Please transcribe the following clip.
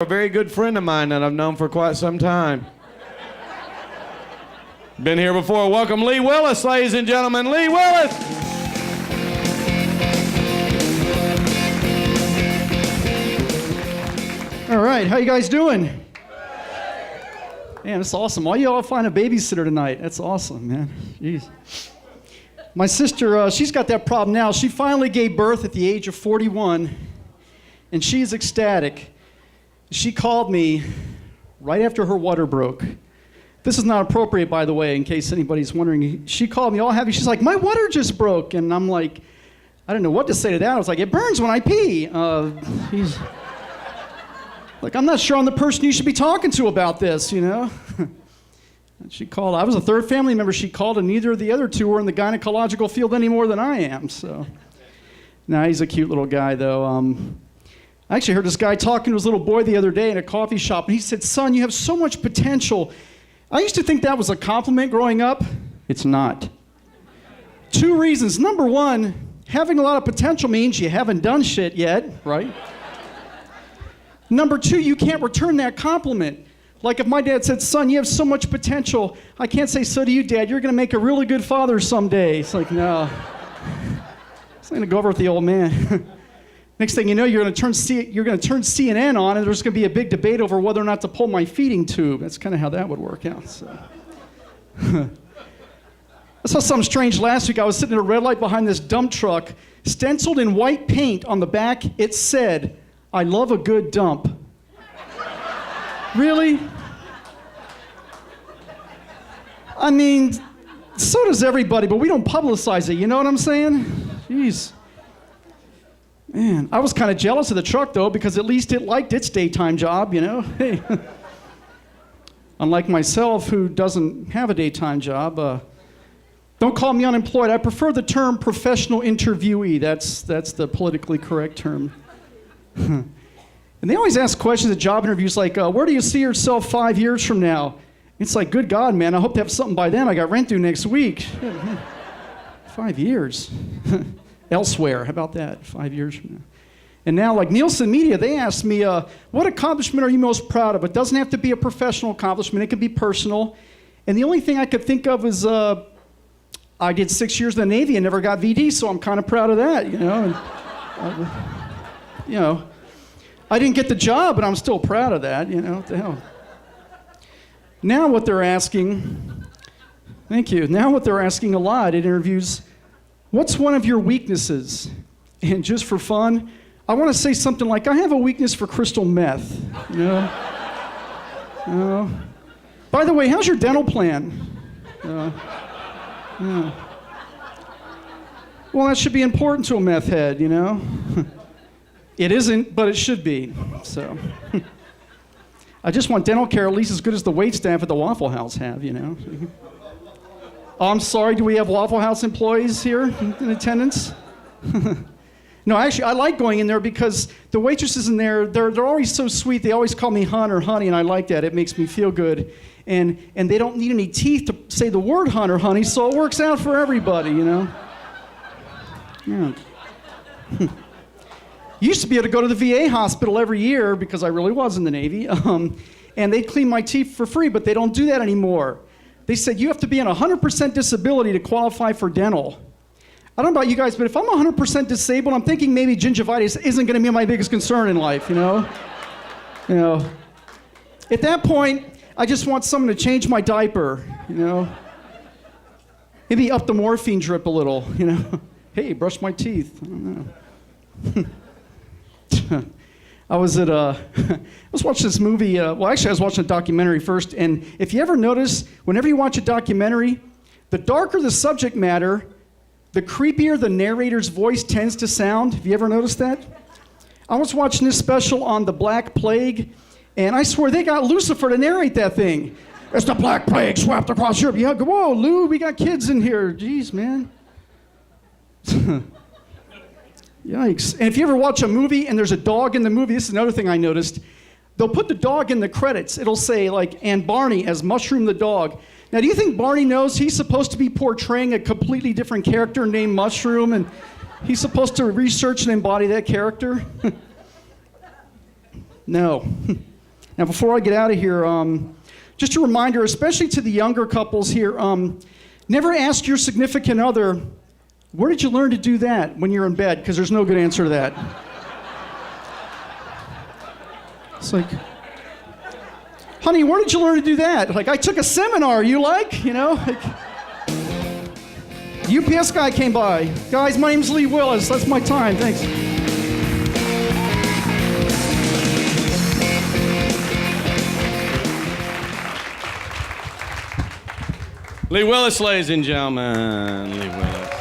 A very good friend of mine that I've known for quite some time. Been here before. Welcome Lee Willis, ladies and gentlemen. Lee Willis! All right, how you guys doing? Man, it's awesome. Why you all find a babysitter tonight? That's awesome, man. Jeez. My sister, she's got that problem now. She finally gave birth at the age of 41, and she's ecstatic. She called me right after her water broke. This is not appropriate, by the way, in case anybody's wondering. She called me all happy. She's like, my water just broke. And I'm like, I don't know what to say to that. I was like, it burns when I pee. Like, I'm not sure I'm the person you should be talking to about this, you know? She called. I was a third family member she called, and neither of the other two were in the gynecological field any more than I am. So, now he's a cute little guy, though. I actually heard this guy talking to his little boy the other day in a coffee shop, and he said, son, you have so much potential. I used to think that was a compliment growing up. It's not. Two reasons. Number one, having a lot of potential means you haven't done shit yet, right? Number two, you can't return that compliment. Like if my dad said, son, you have so much potential, I can't say, so do you, Dad. You're going to make a really good father someday. It's like, no. It's not going to go over with the old man. Next thing you know, you're going to turn CNN on, and there's going to be a big debate over whether or not to pull my feeding tube. That's kind of how that would work out. So. I saw something strange last week. I was sitting at a red light behind this dump truck. Stenciled in white paint on the back, it said, I love a good dump. Really? I mean, so does everybody, but we don't publicize it. You know what I'm saying? Jeez. Man, I was kind of jealous of the truck, though, because at least it liked its daytime job, you know? Hey. Unlike myself, who doesn't have a daytime job. Don't call me unemployed. I prefer the term professional interviewee. That's the politically correct term. And they always ask questions at job interviews like, where do you see yourself 5 years from now? It's like, good God, man, I hope to have something by then. I got rent due next week. 5 years. Elsewhere, how about that, 5 years from now? And now, like Nielsen Media, they asked me, what accomplishment are you most proud of? It doesn't have to be a professional accomplishment, it could be personal. And the only thing I could think of is, I did 6 years in the Navy and never got VD, so I'm kind of proud of that, you know? And, you know, I didn't get the job, but I'm still proud of that, you know, what the hell. Now what they're asking, thank you, now what they're asking a lot in interviews, what's one of your weaknesses? And just for fun, I want to say something like, I have a weakness for crystal meth, you know? By the way, how's your dental plan? Yeah. Well, that should be important to a meth head, you know? It isn't, but it should be, so. I just want dental care at least as good as the waitstaff at the Waffle House have, you know? Oh, I'm sorry, do we have Waffle House employees here in attendance? No, actually, I like going in there because the waitresses in there, they're always so sweet. They always call me hun or honey, and I like that. It makes me feel good. And they don't need any teeth to say the word hun or honey, so it works out for everybody, you know? Yeah. Used to be able to go to the VA hospital every year because I really was in the Navy, and they'd clean my teeth for free, but they don't do that anymore. They said you have to be on 100% disability to qualify for dental. I don't know about you guys, but if I'm 100% disabled, I'm thinking maybe gingivitis isn't going to be my biggest concern in life, you know? You know, at that point, I just want someone to change my diaper, you know? Maybe up the morphine drip a little, you know? Hey, brush my teeth. I don't know. I was watching this movie, well, actually, I was watching a documentary first, and if you ever notice, whenever you watch a documentary, the darker the subject matter, the creepier the narrator's voice tends to sound. Have you ever noticed that? I was watching this special on the Black Plague, and I swear they got Lucifer to narrate that thing. It's the Black Plague swept across Europe. Yeah, whoa, Lou, we got kids in here. Jeez, man. Yikes. And if you ever watch a movie and there's a dog in the movie, this is another thing I noticed, they'll put the dog in the credits. It'll say, like, and Barney as Mushroom the dog. Now, do you think Barney knows he's supposed to be portraying a completely different character named Mushroom, and he's supposed to research and embody that character? No. Now, before I get out of here, just a reminder, especially to the younger couples here, never ask your significant other, where did you learn to do that when you're in bed? Because there's no good answer to that. It's like, honey, where did you learn to do that? Like, I took a seminar, you like? You know? Like, UPS guy came by. Guys, my name's Lee Willis. That's my time. Thanks. Lee Willis, ladies and gentlemen. Lee Willis.